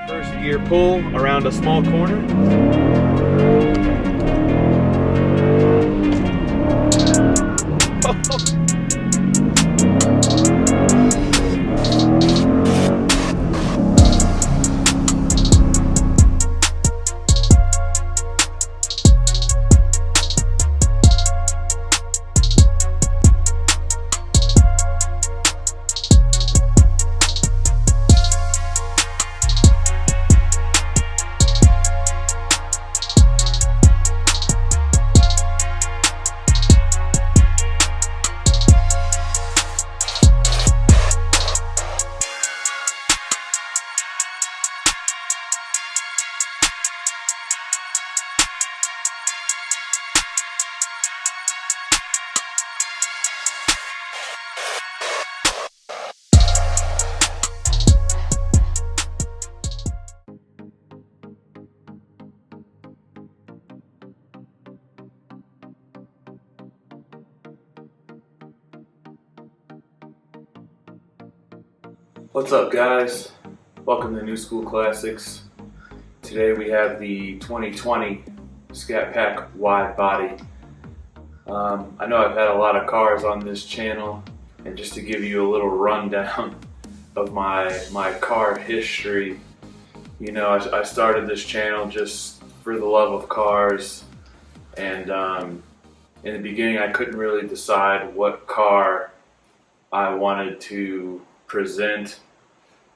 First gear pull around a small corner. What's up, guys? Welcome to New School Classics. Today we have the 2020 Scatpack Widebody. I know I've had a lot of cars on this channel, and just to give you a little rundown of my car history, you know, I started this channel just for the love of cars, and in the beginning I couldn't really decide what car I wanted to present,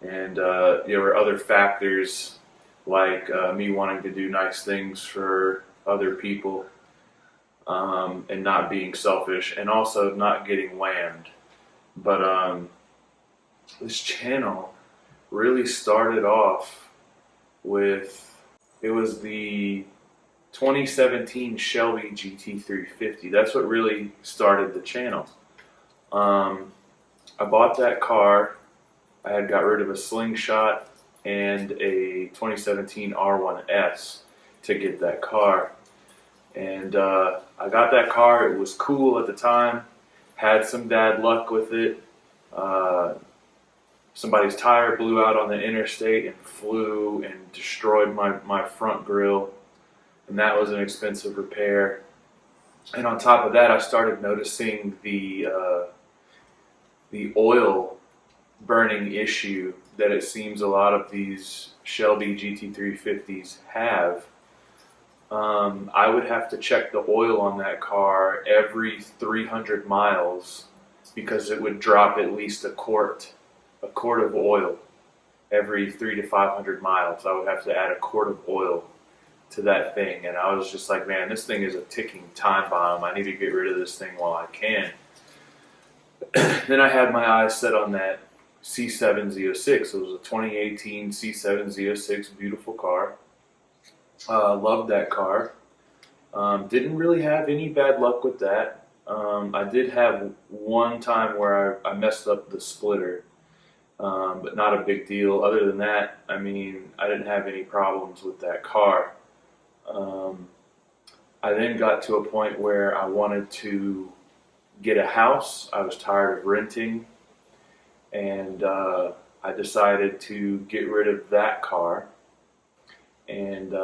and there were other factors like me wanting to do nice things for other people, and not being selfish, and also not getting whammed. But this channel really started off with, it was the 2017 Shelby GT350. That's what really started the channel. I bought that car. I had got rid of a Slingshot and a 2017 R1S to get that car. And I got that car. It was cool at the time. Had some bad luck with it. Somebody's tire blew out on the interstate and flew and destroyed my front grille. And that was an expensive repair. And on top of that, I started noticing the oil burning issue that it seems a lot of these Shelby GT350s have. I would have to check the oil on that car every 300 miles because it would drop at least a quart of oil every 300 to 500 miles. I would have to add a quart of oil to that thing, and I was just like, man, this thing is a ticking time bomb. I need to get rid of this thing while I can. Then I had my eyes set on that C7 Z06. It was a 2018 C7 Z06, beautiful car. Loved that car. Didn't really have any bad luck with that. I did have one time where I messed up the splitter, but not a big deal. Other than that, I mean, I didn't have any problems with that car. I then got to a point where I wanted to get a house. I was tired of renting, and I decided to get rid of that car. And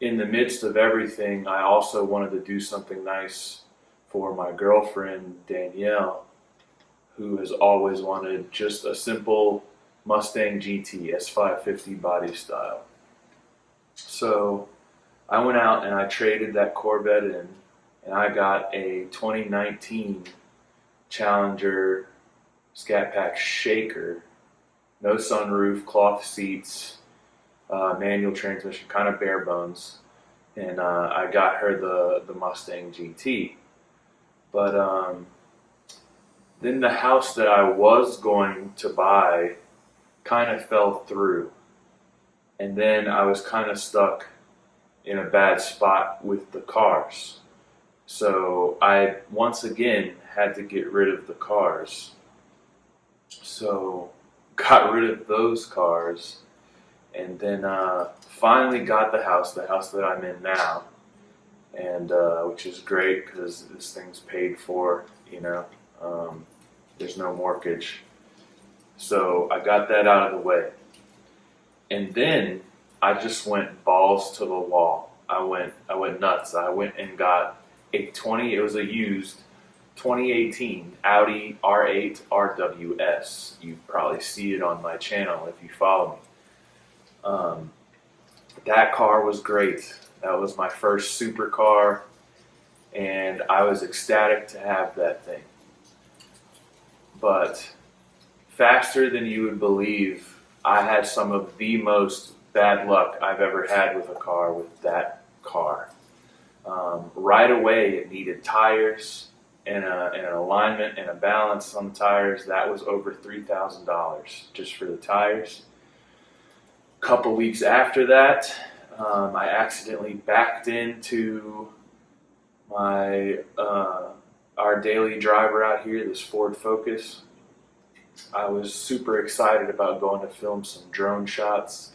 in the midst of everything, I also wanted to do something nice for my girlfriend, Danielle, who has always wanted just a simple Mustang GT S550 body style. So I went out and I traded that Corvette in, and I got a 2019 Challenger Scatpack Shaker, no sunroof, cloth seats, manual transmission, kind of bare bones, and I got her the Mustang GT. But then the house that I was going to buy kind of fell through, and then I was kind of stuck in a bad spot with the cars. So I once again had to get rid of the cars. So got rid of those cars, and then finally got the house that I'm in now, and which is great because this thing's paid for, you know. There's no mortgage. So I got that out of the way. And then I just went balls to the wall. I went nuts. I went and got it was a used 2018 Audi R8 RWS. You probably see it on my channel if you follow me. That car was great. That was my first supercar, and I was ecstatic to have that thing. But faster than you would believe, I had some of the most bad luck I've ever had with a car with that car. Right away, it needed tires and an alignment and a balance on the tires. That was over $3,000 just for the tires. A couple weeks after that, I accidentally backed into our daily driver out here, this Ford Focus. I was super excited about going to film some drone shots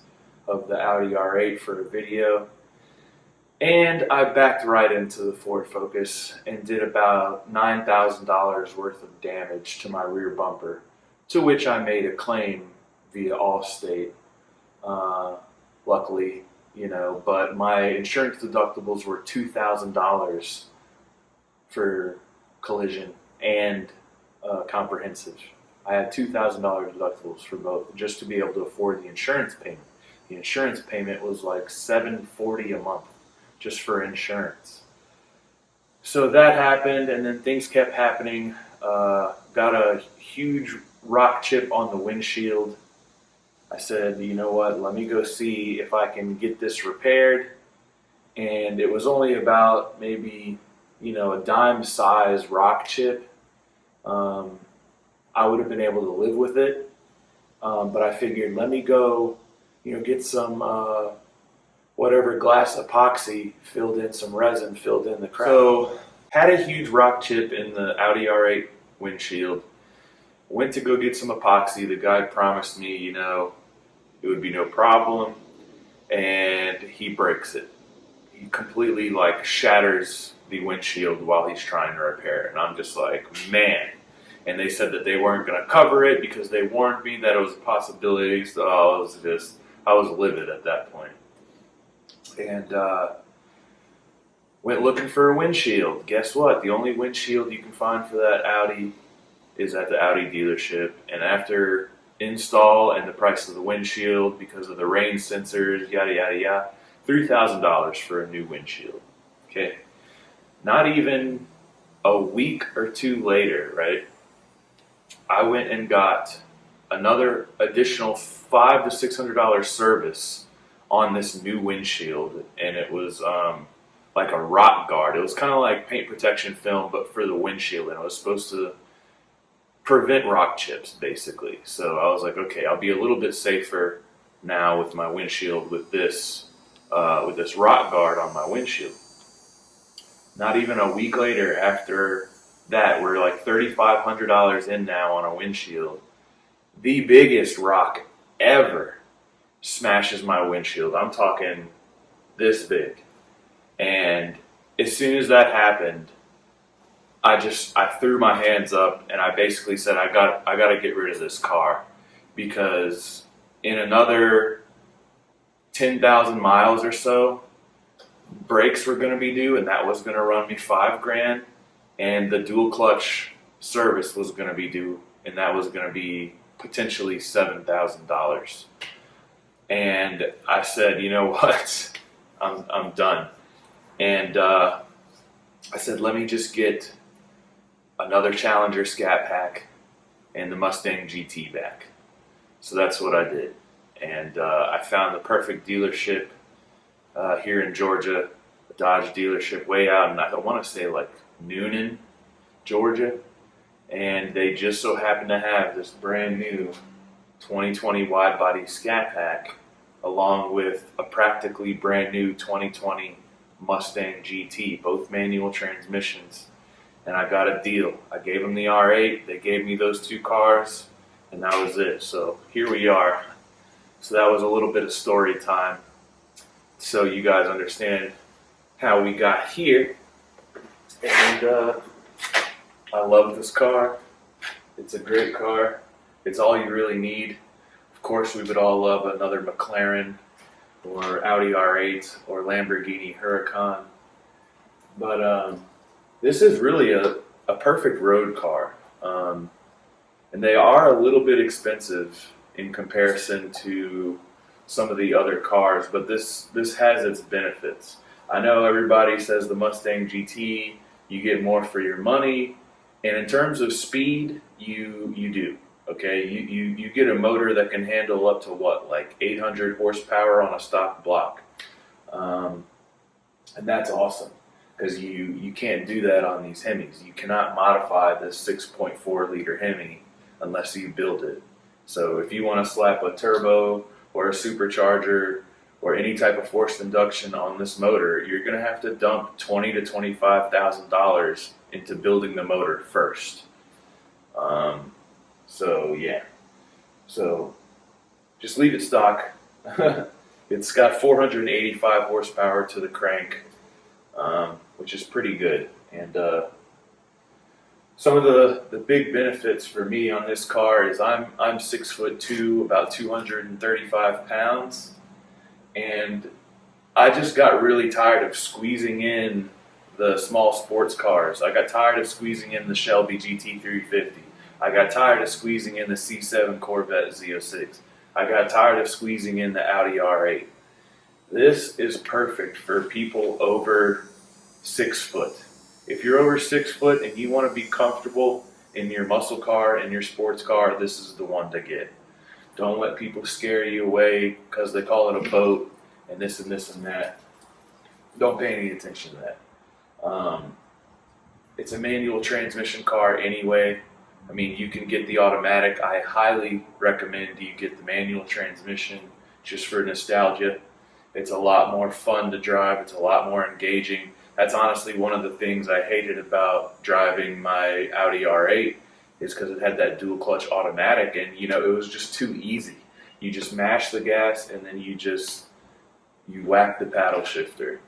of the Audi R8 for a video. And I backed right into the Ford Focus and did about $9,000 worth of damage to my rear bumper, to which I made a claim via Allstate. Luckily, but my insurance deductibles were $2,000 for collision and comprehensive. I had $2,000 deductibles for both just to be able to afford the insurance payment. The insurance payment was like $740 a month just for insurance. So that happened, and then things kept happening. Got a huge rock chip on the windshield. I said, you know what, let me go see if I can get this repaired. And it was only about maybe, a dime size rock chip. I would have been able to live with it. But I figured, let me go, get some whatever glass epoxy filled in, some resin filled in the crack. So had a huge rock chip in the Audi R8 windshield. Went to go get some epoxy. The guy promised me, it would be no problem. And he breaks it. He completely shatters the windshield while he's trying to repair it. And I'm just like, man. And they said that they weren't going to cover it because they warned me that it was a possibility. So I was livid at that point. And went looking for a windshield. Guess what? The only windshield you can find for that Audi is at the Audi dealership. And after install and the price of the windshield because of the rain sensors, yada, yada, yada, $3,000 for a new windshield. Okay. Not even a week or two later, right? I went and got another additional $500 to $600 service on this new windshield, and it was like a rock guard. It was kind of like paint protection film, but for the windshield, and it was supposed to prevent rock chips, basically. So I was like, okay, I'll be a little bit safer now with my windshield with this rock guard on my windshield. Not even a week later after that, we're like $3,500 in now on a windshield. The biggest rock ever smashes my windshield. I'm talking this big. And as soon as that happened, I threw my hands up and I basically said, I got to get rid of this car, because in another 10,000 miles or so, brakes were going to be due, and that was going to run me $5,000, and the dual clutch service was going to be due, and that was going to be potentially $7,000. And I said, you know what, I'm done. And I said, let me just get another Challenger Scat Pack and the Mustang GT back. So that's what I did. And I found the perfect dealership here in Georgia, a Dodge dealership way out in, I don't want to say like Noonan, Georgia. And they just so happen to have this brand new 2020 Widebody Scatpack along with a practically brand new 2020 Mustang GT, both manual transmissions. And I got a deal. I gave them the R8, they gave me those two cars, and that was it. So here we are. So that was a little bit of story time, so you guys understand how we got here. And I love this car. It's a great car. It's all you really need. Of course, we would all love another McLaren or Audi R8 or Lamborghini Huracan. But this is really a perfect road car. And they are a little bit expensive in comparison to some of the other cars, but this has its benefits. I know everybody says the Mustang GT, you get more for your money, and in terms of speed, you do. Okay, you get a motor that can handle up to what, like 800 horsepower on a stock block, and that's awesome because you can't do that on these Hemis. You cannot modify this 6.4 liter Hemi unless you build it. So if you want to slap a turbo or a supercharger or any type of forced induction on this motor, you're going to have to dump $20,000 to $25,000 into building the motor first. So yeah, so just leave it stock. It's got 485 horsepower to the crank, which is pretty good. And some of the big benefits for me on this car is I'm 6'2", about 235 pounds, and I just got really tired of squeezing in the small sports cars. I got tired of squeezing in the Shelby GT350. I got tired of squeezing in the C7 Corvette Z06. I got tired of squeezing in the Audi R8. This is perfect for people over 6 foot. If you're over 6 foot and you want to be comfortable in your muscle car and your sports car, this is the one to get. Don't let people scare you away because they call it a boat and this and this and that. Don't pay any attention to that. It's a manual transmission car anyway. I mean, you can get the automatic. I highly recommend you get the manual transmission just for nostalgia. It's a lot more fun to drive. It's a lot more engaging. That's honestly one of the things I hated about driving my Audi R8 is because it had that dual clutch automatic, and it was just too easy. You just mash the gas and then you whack the paddle shifter.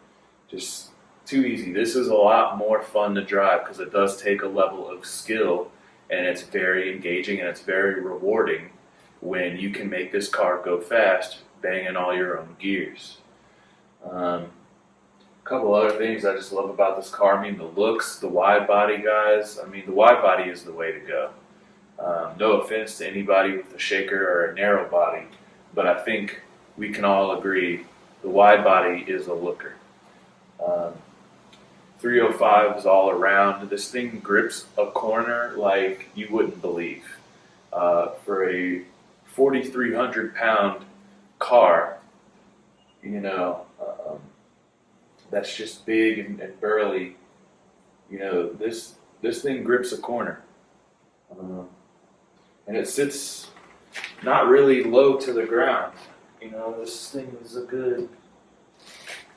Just too easy. This is a lot more fun to drive because it does take a level of skill, and it's very engaging and it's very rewarding when you can make this car go fast banging all your own gears. A couple other things I just love about this car. I mean, the looks, the wide body, guys. I mean, the wide body is the way to go. No offense to anybody with a shaker or a narrow body, but I think we can all agree the wide body is a looker. 305 is all around. This thing grips a corner like you wouldn't believe. For a 4,300 pound car, that's just big and burly. This thing grips a corner. And it sits not really low to the ground. This thing is a good,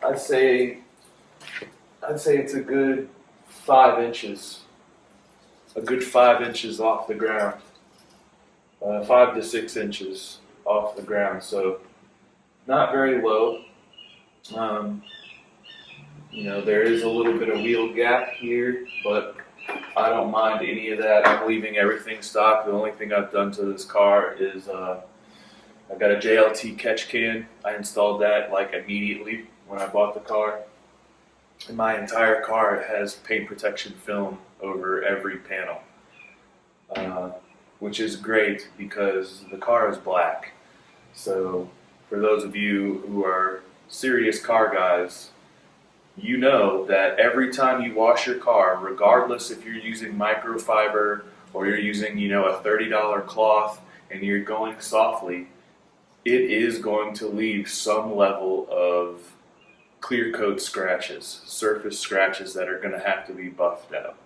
I'd say it's a good 5 inches. A good 5 inches off the ground. 5 to 6 inches off the ground. So not very low. There is a little bit of wheel gap here, but I don't mind any of that. I'm leaving everything stock. The only thing I've done to this car is I've got a JLT catch can. I installed that immediately when I bought the car. And my entire car has paint protection film over every panel, which is great because the car is black. So for those of you who are serious car guys, you know that every time you wash your car, regardless if you're using microfiber or you're using, a $30 cloth and you're going softly, it is going to leave some level of clear coat scratches, surface scratches that are going to have to be buffed out.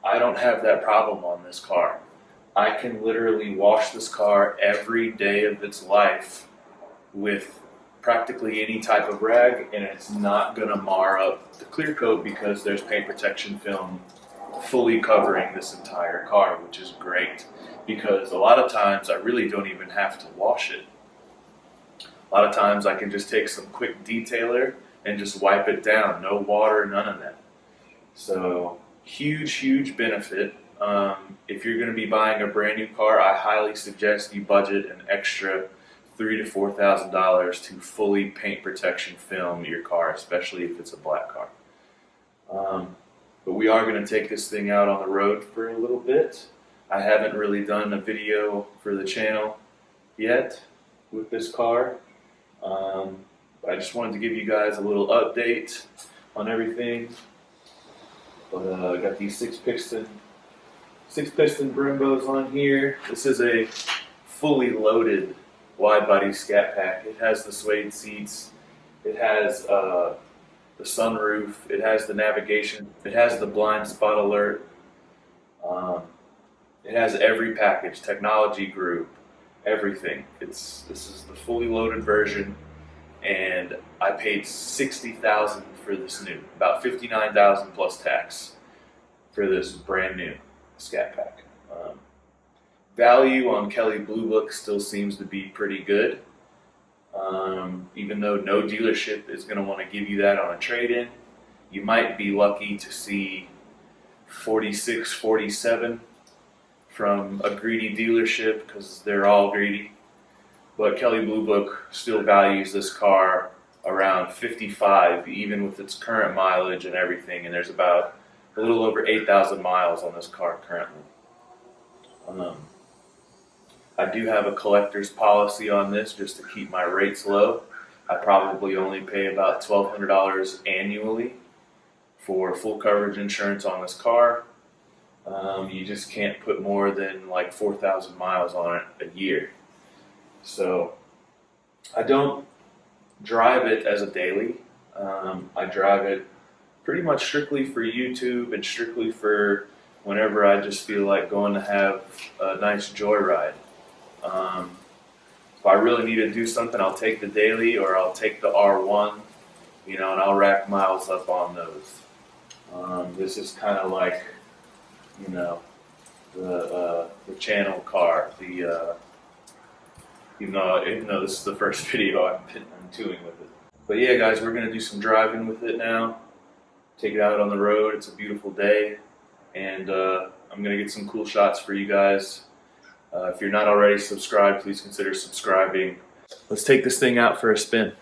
I don't have that problem on this car. I can literally wash this car every day of its life with practically any type of rag, and it's not going to mar up the clear coat because there's paint protection film fully covering this entire car, which is great because a lot of times I really don't even have to wash it. A lot of times I can just take some quick detailer and just wipe it down. No water, none of that. So huge benefit. If you're going to be buying a brand new car, I highly suggest you budget an extra $3,000 to $4,000 to fully paint protection film your car, especially if it's a black car. But we are going to take this thing out on the road for a little bit. I haven't really done a video for the channel yet with this car. I just wanted to give you guys a little update on everything. But I got these six piston Brimbos on here. This is a fully loaded Widebody Scatpack. It has the suede seats. It has the sunroof. It has the navigation. It has the blind spot alert. It has every package, technology group, everything. This is the fully loaded version, and I paid $60,000 for this new, about $59,000 plus tax for this brand new Scat Pack. Value on Kelley Blue Book still seems to be pretty good, even though no dealership is going to want to give you that on a trade-in. You might be lucky to see 46, 47 from a greedy dealership because they're all greedy. But Kelley Blue Book still values this car around 55, even with its current mileage and everything. And there's about a little over 8,000 miles on this car currently. I do have a collector's policy on this just to keep my rates low. I probably only pay about $1,200 annually for full coverage insurance on this car. You just can't put more than like 4,000 miles on it a year. So I don't drive it as a daily. I drive it pretty much strictly for YouTube and strictly for whenever I just feel like going to have a nice joyride. If I really need to do something, I'll take the daily or I'll take the R1, and I'll rack miles up on those. This is kind of like, the channel car. Even though this is the first video I'm doing with it. But yeah, guys, we're gonna do some driving with it now. Take it out on the road. It's a beautiful day, and I'm gonna get some cool shots for you guys. If you're not already subscribed, please consider subscribing. Let's take this thing out for a spin.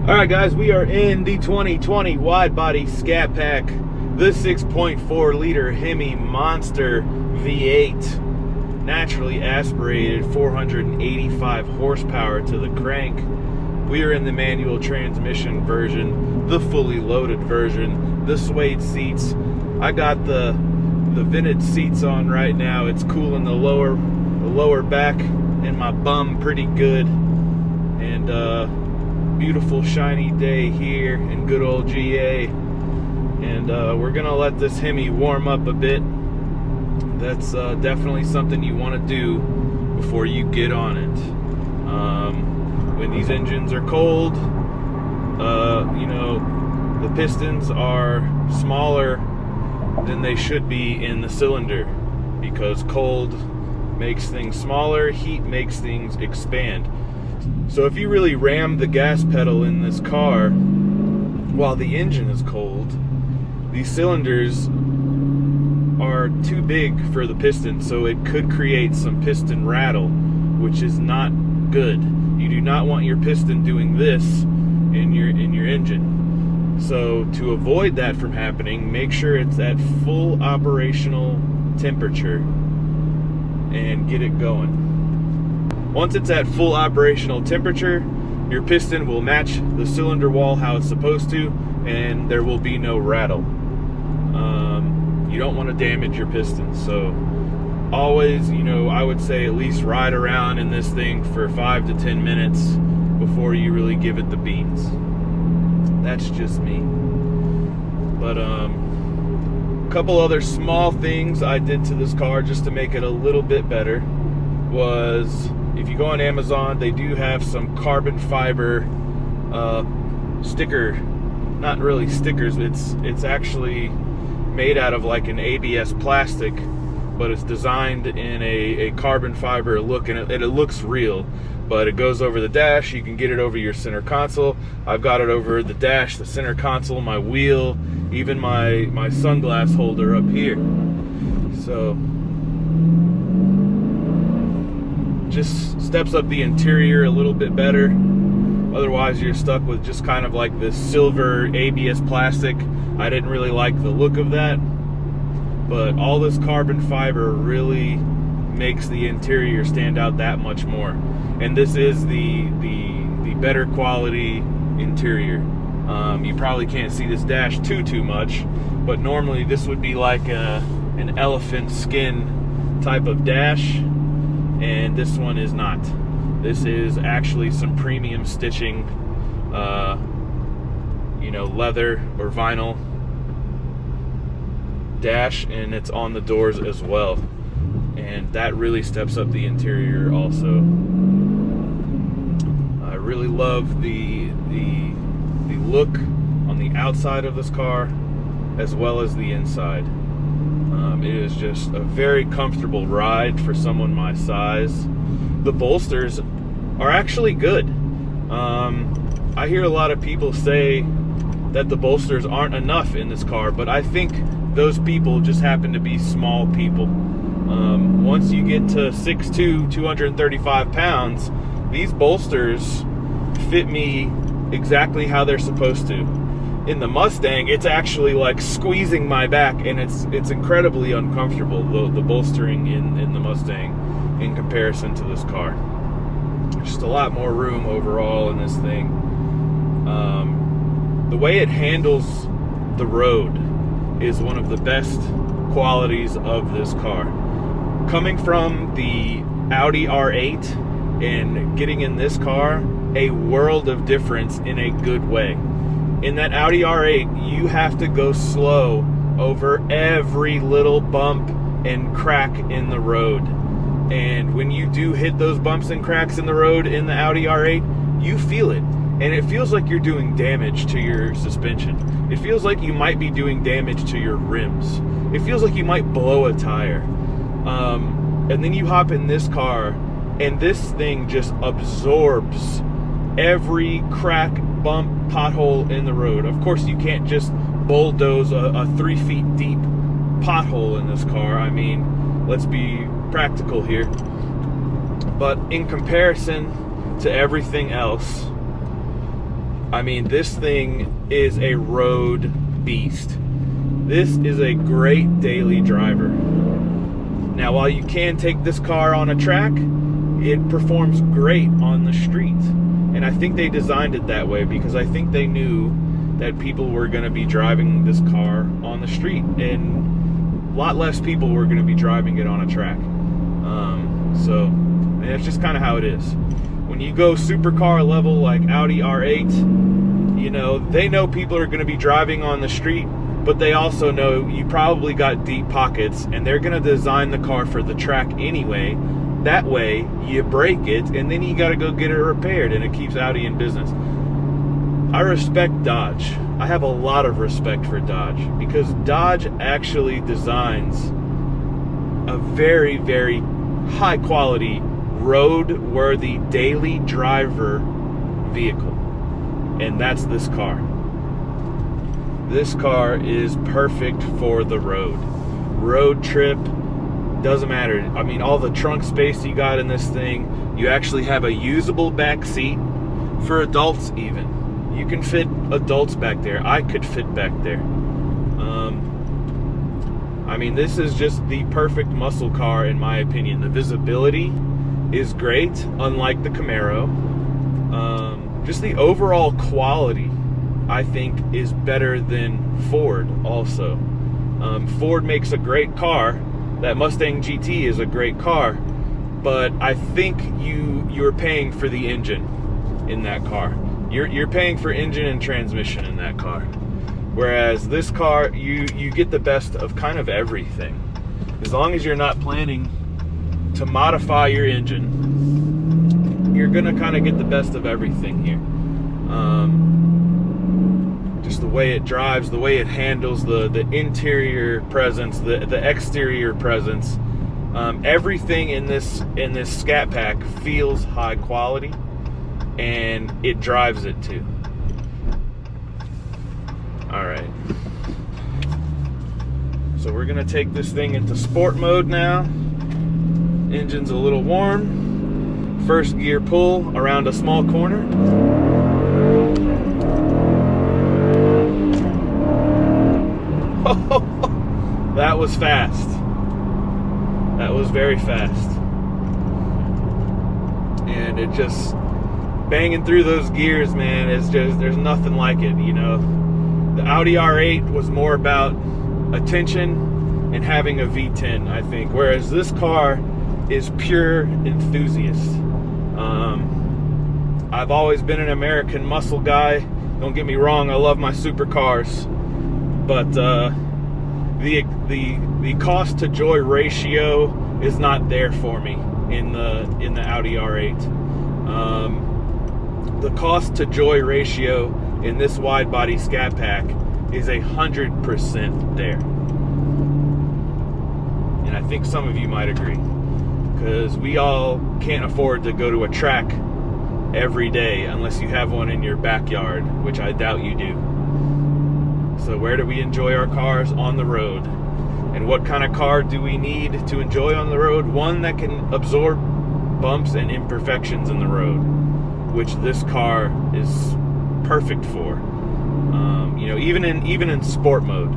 Alright guys, we are in the 2020 Widebody Scatpack, the 6.4 liter Hemi Monster V8, naturally aspirated, 485 horsepower to the crank. We are in the manual transmission version, the fully loaded version, the suede seats. I got the vintage seats on right now. It's cooling the lower back and my bum pretty good. And beautiful shiny day here in good old GA, and we're gonna let this Hemi warm up a bit. That's definitely something you want to do before you get on it. When these engines are cold, the pistons are smaller than they should be in the cylinder, because cold makes things smaller, heat makes things expand. So if you really ram the gas pedal in this car while the engine is cold, these cylinders are too big for the piston, so it could create some piston rattle, which is not good. You do not want your piston doing this in your engine. So to avoid that from happening, make sure it's at full operational temperature and get it going. Once it's at full operational temperature, your piston will match the cylinder wall how it's supposed to, and there will be no rattle. You don't want to damage your pistons. So always, I would say at least ride around in this thing for 5 to 10 minutes before you really give it the beans. That's just me. But a couple other small things I did to this car just to make it a little bit better was, if you go on Amazon, they do have some carbon fiber sticker, not really stickers, it's actually made out of like an ABS plastic, but it's designed in a carbon fiber look, and it looks real, but it goes over the dash. You can get it over your center console. I've got it over the dash, the center console, my wheel, even my sunglass holder up here. So just steps up the interior a little bit better. Otherwise you're stuck with just kind of like this silver ABS plastic. I didn't really like the look of that, but all this carbon fiber really makes the interior stand out that much more. And this is the better quality interior. You probably can't see this dash too much, but normally this would be like an elephant skin type of dash, and this one is not. This is actually some premium stitching, leather or vinyl dash, and it's on the doors as well, and that really steps up the interior also. I really love the look on the outside of this car as well as the inside. It is just a very comfortable ride for someone my size. The bolsters are actually good. I hear a lot of people say that the bolsters aren't enough in this car, but I think those people just happen to be small people. Once you get to 6'2", 235 pounds, these bolsters fit me exactly how they're supposed to. In the Mustang, it's actually like squeezing my back, and it's incredibly uncomfortable, the bolstering in the Mustang in comparison to this car. Just a lot more room overall in this thing. The way it handles the road is one of the best qualities of this car. Coming from the Audi R8 and getting in this car, a world of difference in a good way. In that Audi R8, you have to go slow over every little bump and crack in the road. And when you do hit those bumps and cracks in the road in the Audi R8, you feel it. And it feels like you're doing damage to your suspension. It feels like you might be doing damage to your rims. It feels like you might blow a tire. And then you hop in this car, and this thing just absorbs every crack, bump, pothole in the road. Of course, you can't just bulldoze a 3 feet deep pothole in this car. I mean, let's be practical here. But in comparison to everything else, I mean, this thing is a road beast. This is a great daily driver. Now, while you can take this car on a track, it performs great on the street. And I think they designed it that way because I think they knew that people were going to be driving this car on the street, and a lot less people were going to be driving it on a track. So that's just kind of how it is. When you go supercar level like Audi R8, they know people are going to be driving on the street, but they also know you probably got deep pockets, and they're going to design the car for the track anyway. That way, you break it, and then you got to go get it repaired, and it keeps Audi in business. I respect Dodge. I have a lot of respect for Dodge because Dodge actually designs a very, very high-quality, road-worthy, daily driver vehicle, and that's this car. This car is perfect for the road. Road trip, doesn't matter. I mean, all the trunk space you got in this thing, you actually have a usable back seat for adults even. You can fit adults back there. I could fit back there. I mean, this is just the perfect muscle car in my opinion. The visibility is great, unlike the Camaro. Just the overall quality, I think, is better than Ford also. Ford makes a great car. That Mustang GT is a great car, but I think you're paying for the engine in that car. You're paying for engine and transmission in that car. Whereas this car, you get the best of kind of everything. As long as you're not planning to modify your engine, you're gonna kind of get the best of everything here. Just the way it drives, the way it handles, the interior presence, the exterior presence, everything in this Scat Pack feels high quality, and it drives it too. All right, so we're gonna take this thing into sport mode now. Engine's a little warm. First gear pull around a small corner. That was fast. That was very fast. And it just banging through those gears, man, it's just, there's nothing like it, you know. The Audi R8 was more about attention and having a V10, I think, whereas this car is pure enthusiast. I've always been an American muscle guy. Don't get me wrong, I love my supercars, but the cost to joy ratio is not there for me in the Audi R8. The cost to joy ratio in this wide body Scat Pack is 100% there, and I think some of you might agree, because we all can't afford to go to a track every day unless you have one in your backyard, which I doubt you do. So where do we enjoy our cars? On the road. And what kind of car do we need to enjoy on the road? One that can absorb bumps and imperfections in the road, which this car is perfect for. You know, even in sport mode,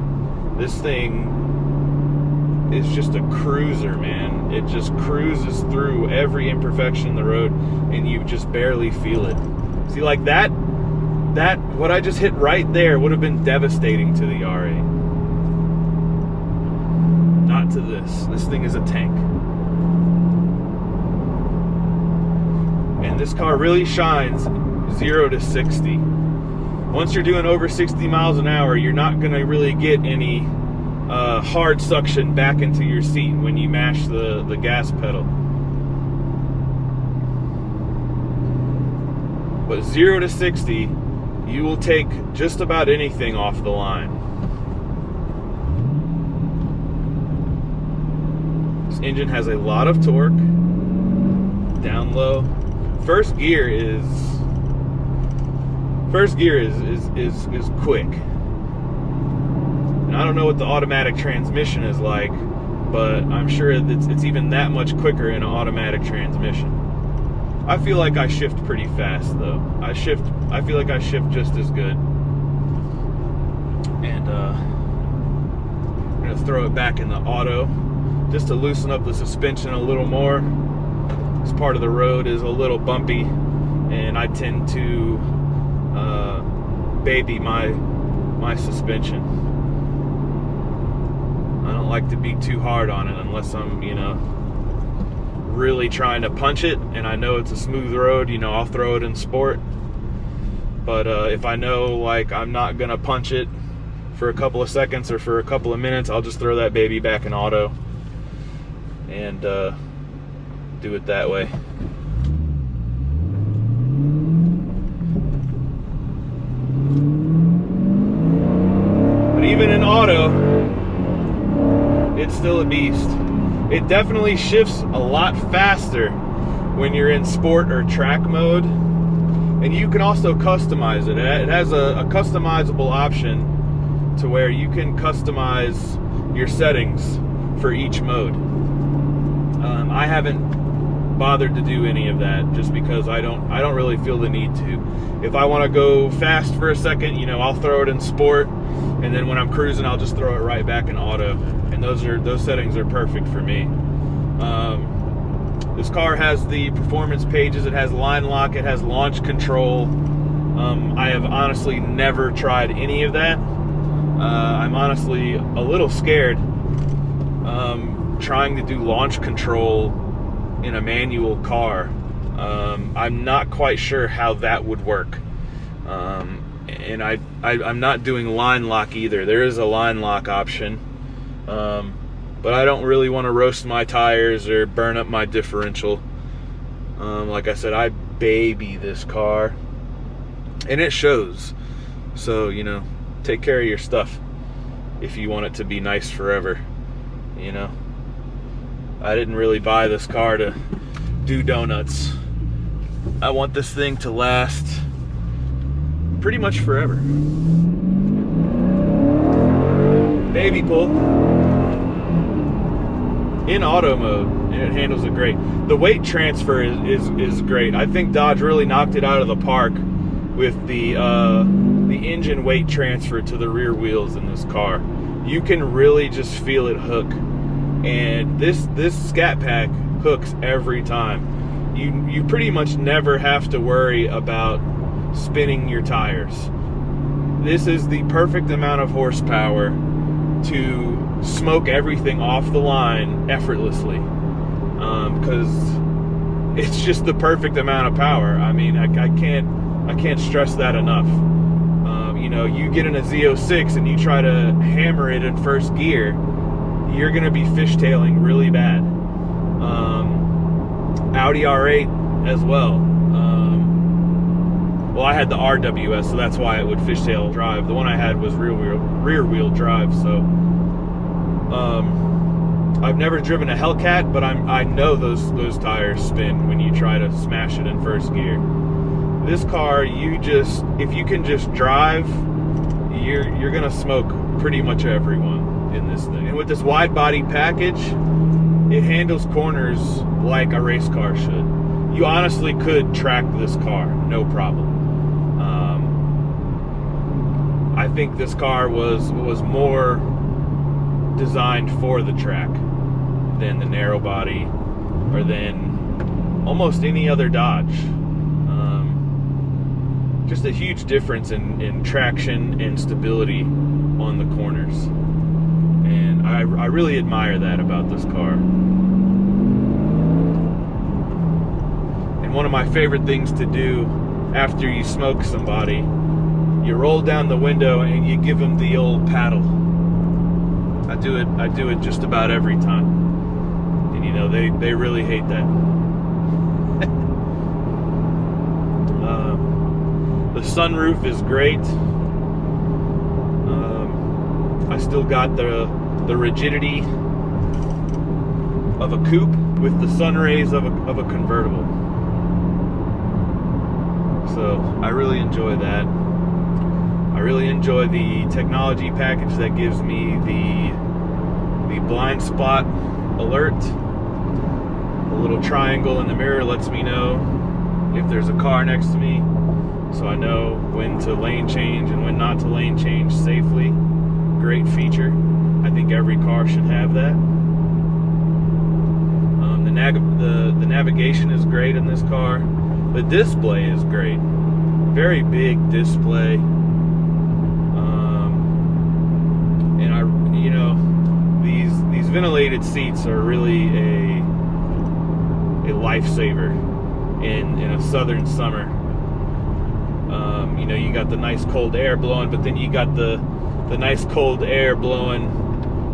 this thing is just a cruiser, man. It just cruises through every imperfection in the road, and you just barely feel it. See, like that what I just hit right there would have been devastating to the R8. Not to this. This thing is a tank. And this car really shines 0 to 60. Once you're doing over 60 miles an hour, you're not going to really get any hard suction back into your seat when you mash the gas pedal. But 0 to 60, you will take just about anything off the line. This engine has a lot of torque, down low. First gear is quick. And I don't know what the automatic transmission is like, but I'm sure it's even that much quicker in an automatic transmission. I feel like I shift pretty fast though. I feel like I shift just as good. And I'm gonna throw it back in the auto just to loosen up the suspension a little more. This part of the road is a little bumpy, and I tend to baby my suspension. I don't like to be too hard on it unless I'm, you know, really trying to punch it and I know it's a smooth road. You know, I'll throw it in sport. But if I know like I'm not gonna punch it for a couple of seconds or for a couple of minutes, I'll just throw that baby back in auto and do it that way. But even in auto, it's still a beast. It definitely shifts a lot faster when you're in sport or track mode, and you can also customize it. It has a customizable option to where you can customize your settings for each mode. I haven't bothered to do any of that just because I don't really feel the need to. If I want to go fast for a second, you know, I'll throw it in sport, and then when I'm cruising, I'll just throw it right back in auto. And those settings are perfect for me. This car has the performance pages. It has line lock. It has launch control. I have honestly never tried any of that. I'm honestly a little scared trying to do launch control in a manual car. I'm not quite sure how that would work. And I'm not doing line lock either. There is a line lock option. But I don't really want to roast my tires or burn up my differential. Like I said, I baby this car, and it shows. So, you know, take care of your stuff if you want it to be nice forever, you know. I didn't really buy this car to do donuts. I want this thing to last pretty much forever. Baby pull. In auto mode, it handles it great. The weight transfer is great. I think Dodge really knocked it out of the park with the engine weight transfer to the rear wheels in this car. You can really just feel it hook. And this Scat Pack hooks every time. You pretty much never have to worry about spinning your tires. This is the perfect amount of horsepower to smoke everything off the line effortlessly, because it's just the perfect amount of power. I mean, I can't stress that enough. You know, you get in a Z06 and you try to hammer it in first gear, you're gonna be fishtailing really bad. Audi R8 as well. Well, I had the RWS, so that's why it would fishtail drive. The one I had was rear wheel drive, so I've never driven a Hellcat, but I know those tires spin when you try to smash it in first gear. This car, if you can just drive, you're gonna smoke pretty much everyone in this thing. And with this wide body package, it handles corners like a race car should. You honestly could track this car, no problem. I think this car was more designed for the track than the narrow body or than almost any other Dodge. Just a huge difference in traction and stability on the corners. And I really admire that about this car. And one of my favorite things to do after you smoke somebody, you roll down the window and you give them the old paddle. I do it just about every time. And you know, they really hate that. The sunroof is great. I still got the rigidity of a coupe with the sun rays of a convertible. So I really enjoy that. I really enjoy the technology package that gives me the blind spot alert. The little triangle in the mirror lets me know if there's a car next to me, so I know when to lane change and when not to lane change safely. Great feature. I think every car should have that. The navigation is great in this car. The display is great. Very big display. And you know, these ventilated seats are really a lifesaver in a southern summer. You know, you got the nice cold air blowing, but then you got the nice cold air blowing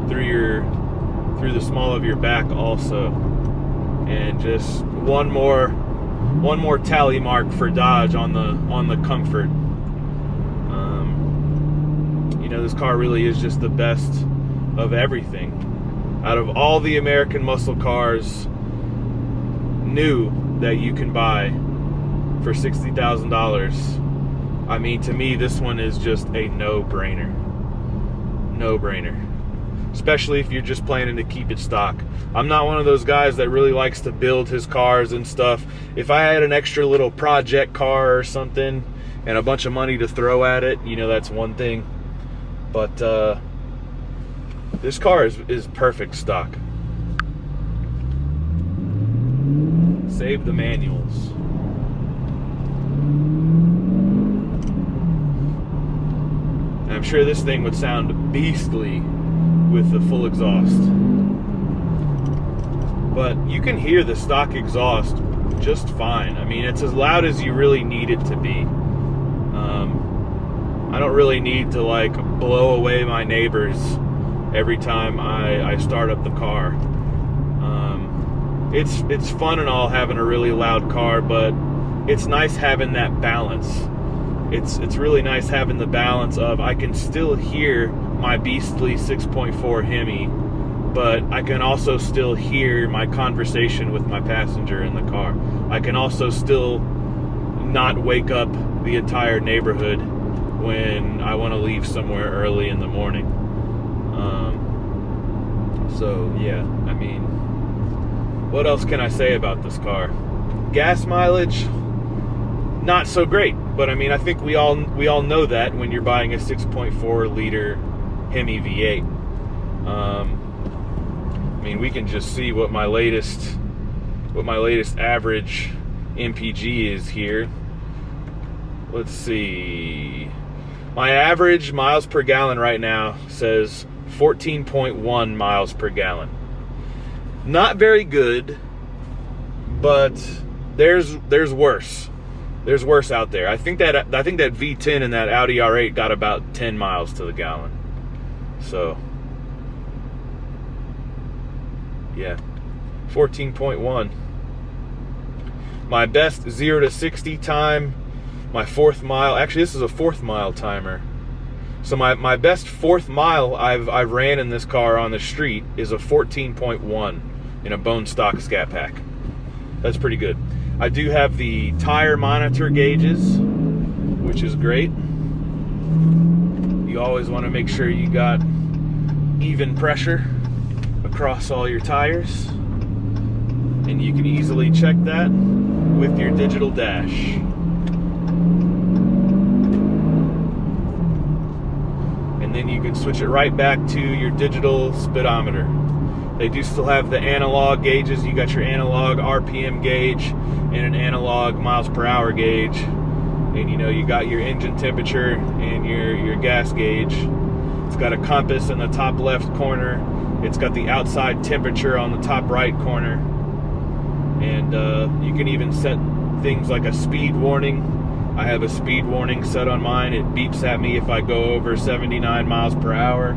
through the small of your back also. And just one more tally mark for Dodge on the comfort. You know, this car really is just the best of everything. Out of all the American muscle cars new that you can buy for $60,000, I mean, to me, this one is just a no-brainer. No-brainer. Especially if you're just planning to keep it stock. I'm not one of those guys that really likes to build his cars and stuff. If I had an extra little project car or something and a bunch of money to throw at it, you know, that's one thing. But this car is perfect stock. Save the manuals. I'm sure this thing would sound beastly with the full exhaust. But you can hear the stock exhaust just fine. I mean, it's as loud as you really need it to be. I don't really need to like blow away my neighbors every time I start up the car. It's fun and all having a really loud car, but it's nice having that balance. It's really nice having the balance of I can still hear my beastly 6.4 Hemi, but I can also still hear my conversation with my passenger in the car. I can also still not wake up the entire neighborhood when I want to leave somewhere early in the morning. So yeah, I mean, what else can I say about this car? Gas mileage, not so great, but I mean, I think we all know that when you're buying a 6.4 liter Hemi V8. I mean, we can just see what my latest average MPG is here. Let's see. My average miles per gallon right now says 14.1 miles per gallon. Not very good, but there's worse. There's worse out there. I think that V10 and that Audi R8 got about 10 miles to the gallon. So yeah, 14.1. My best 0 to 60 time, my fourth mile, actually this is a fourth mile timer. So my best fourth mile I've ran in this car on the street is a 14.1 in a bone stock Scat Pack. That's pretty good. I do have the tire monitor gauges, which is great. You always want to make sure you got even pressure across all your tires, and you can easily check that with your digital dash. And then you can switch it right back to your digital speedometer. They do still have the analog gauges. You got your analog RPM gauge and an analog miles per hour gauge, and you know, you got your engine temperature and your gas gauge. It's got a compass in the top left corner. It's got the outside temperature on the top right corner. And you can even set things like a speed warning. I have a speed warning set on mine. It beeps at me if I go over 79 miles per hour,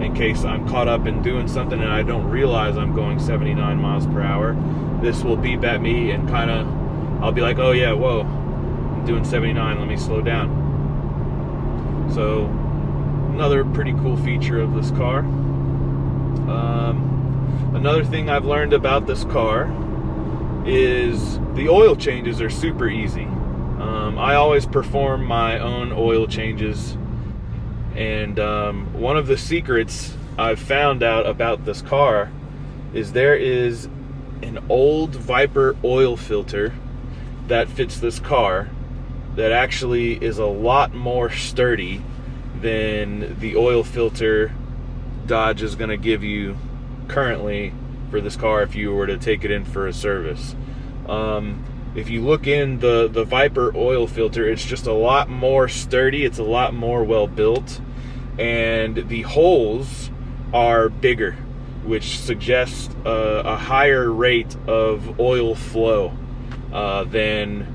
in case I'm caught up in doing something and I don't realize I'm going 79 miles per hour. This will beep at me and kind of, I'll be like, oh yeah, whoa, I'm doing 79, let me slow down. So another pretty cool feature of this car. Another thing I've learned about this car is the oil changes are super easy. I always perform my own oil changes, and one of the secrets I've found out about this car is there is an old Viper oil filter that fits this car that actually is a lot more sturdy than the oil filter Dodge is going to give you currently for this car if you were to take it in for a service. If you look in the Viper oil filter, it's just a lot more sturdy, it's a lot more well built, and the holes are bigger, which suggests a higher rate of oil flow than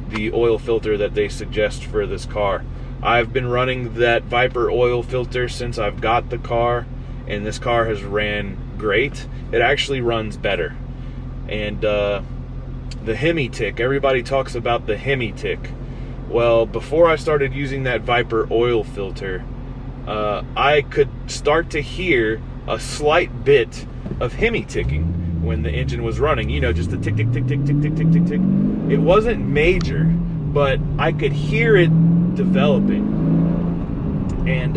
the oil filter that they suggest for this car. I've been running that Viper oil filter since I've got the car, and this car has ran great. It actually runs better. And the Hemi tick, everybody talks about the Hemi tick. Well, before I started using that Viper oil filter, I could start to hear a slight bit of Hemi ticking when the engine was running. You know, just a tick, tick, tick, tick, tick, tick, tick, tick, tick. It wasn't major, but I could hear it developing. And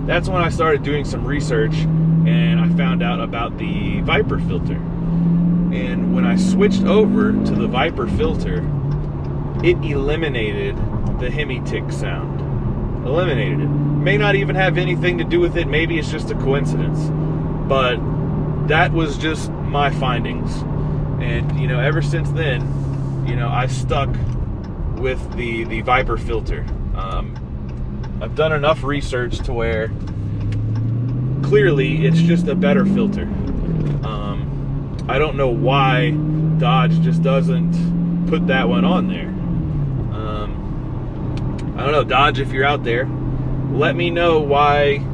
that's when I started doing some research, and I found out about the Viper filter. And when I switched over to the Viper filter, it eliminated the Hemi tick sound. Eliminated it. May not even have anything to do with it. Maybe it's just a coincidence. But that was just my findings. And, you know, ever since then, you know, I stuck with the Viper filter. I've done enough research to where clearly it's just a better filter. I don't know why Dodge just doesn't put that one on there. I don't know, Dodge, if you're out there, let me know why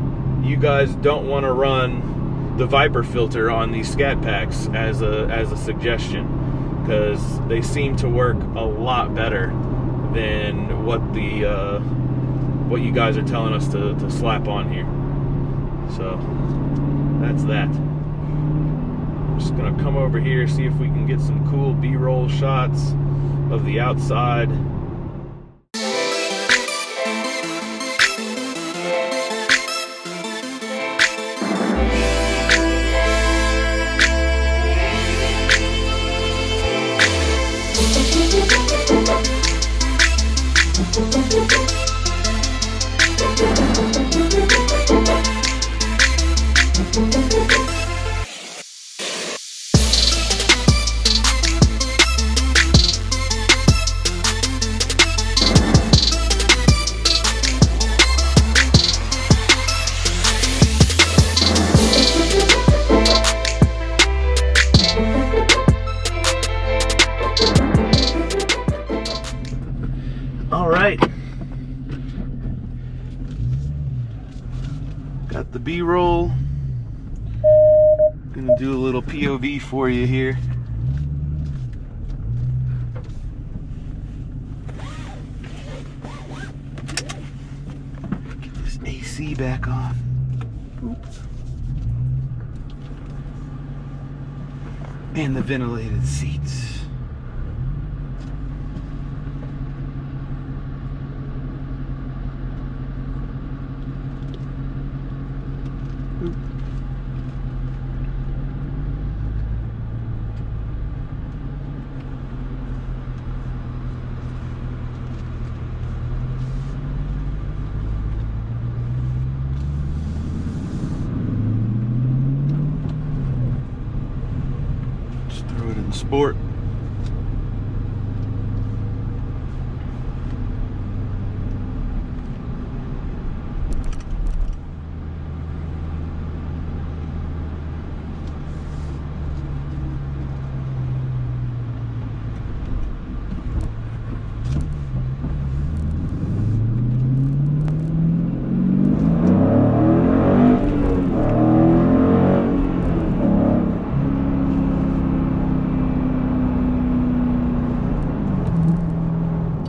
you guys don't want to run the Viper filter on these Scat Packs as a suggestion, because they seem to work a lot better than what you guys are telling us to slap on here. So that's that. I'm just gonna come over here, see if we can get some cool B-roll shots of the outside. All right, got the B-roll. Gonna do a little POV for you here. Get this AC back on. Oops. And the ventilated seats. Just throw it in sport.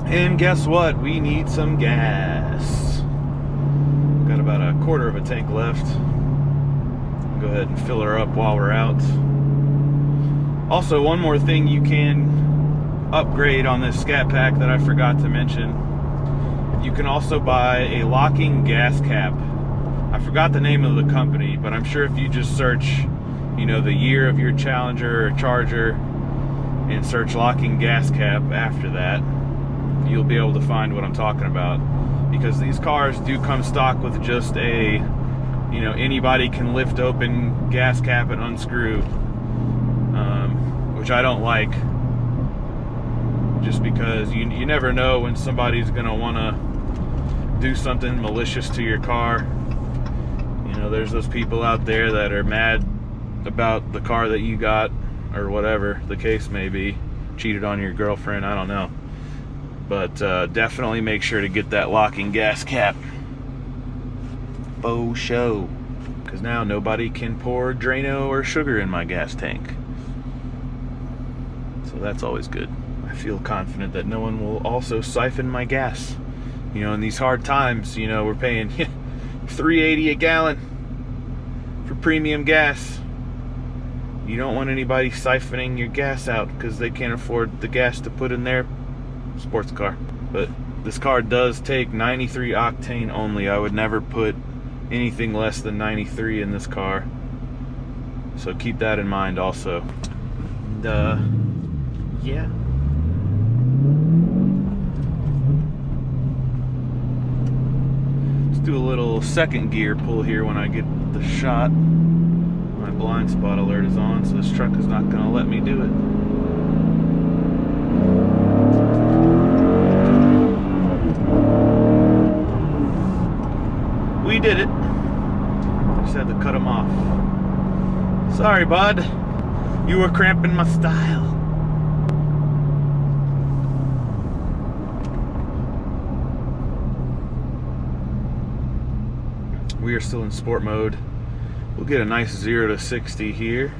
And guess what? We need some gas. Got about a quarter of a tank left. Go ahead and fill her up while we're out. Also, one more thing you can upgrade on this Scat Pack that I forgot to mention. You can also buy a locking gas cap. I forgot the name of the company, but I'm sure if you just search, you know, the year of your Challenger or Charger and search locking gas cap after that, you'll be able to find what I'm talking about, because these cars do come stock with just a, you know, anybody can lift open gas cap and unscrew, which I don't like, just because you never know when somebody's gonna want to do something malicious to your car. You know, there's those people out there that are mad about the car that you got, or whatever the case may be, cheated on your girlfriend, I don't know. But definitely make sure to get that locking gas cap. Faux show. Because now nobody can pour Drano or sugar in my gas tank. So that's always good. I feel confident that no one will also siphon my gas. You know, in these hard times, you know, we're paying $3.80 a gallon for premium gas. You don't want anybody siphoning your gas out because they can't afford the gas to put in their sports car. But this car does take 93 octane only. I would never put anything less than 93 in this car, so keep that in mind also. And yeah, let's do a little second gear pull here when I get the shot. My blind spot alert is on, so this truck is not going to let me do it. Sorry, bud. You were cramping my style. We are still in sport mode. We'll get a nice 0 to 60 here.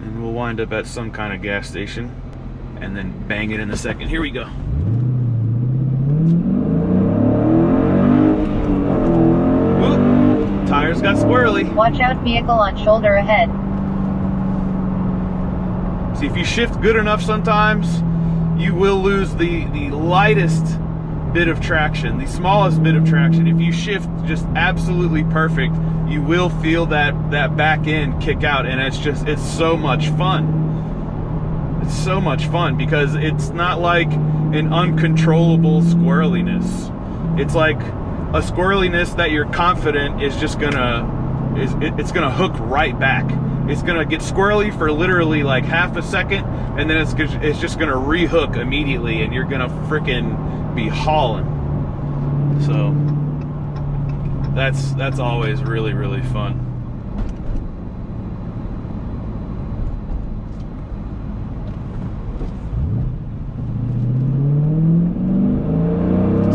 And we'll wind up at some kind of gas station and then bang it in a second. Here we go. Whoop. Tires got squirrely. Watch out, vehicle on shoulder ahead. See, if you shift good enough sometimes, you will lose the lightest bit of traction, the smallest bit of traction. If you shift just absolutely perfect, you will feel that back end kick out, and it's so much fun. It's so much fun because it's not like an uncontrollable squirreliness. It's like a squirreliness that you're confident is just gonna hook right back. It's gonna get squirrely for literally like half a second, and then it's just gonna rehook immediately, and you're gonna freaking be hauling. So that's always really, really fun.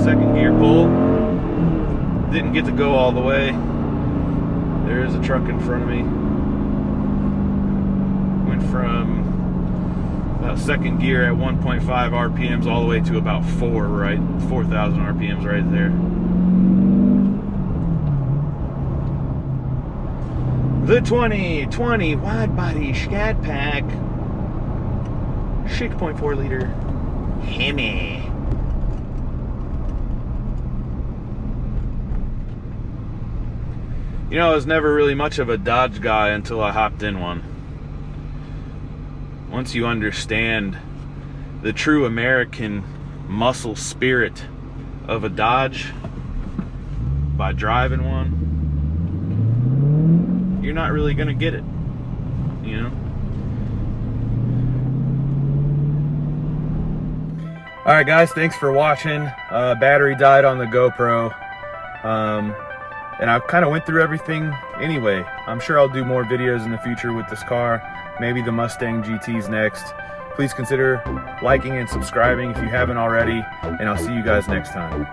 Second gear pull. Didn't get to go all the way. There is a truck in front of me. Went from about second gear at 1.5 RPMs all the way to about 4,000 RPMs right there. The 2020 Widebody Scatpack 6.4 liter Hemi. You know, I was never really much of a Dodge guy until I hopped in one. Once you understand the true American muscle spirit of a Dodge by driving one, you're not really gonna get it, you know? All right, guys, thanks for watching. Battery died on the GoPro. And I kind of went through everything anyway. I'm sure I'll do more videos in the future with this car. Maybe the Mustang GT's next. Please consider liking and subscribing if you haven't already, and I'll see you guys next time.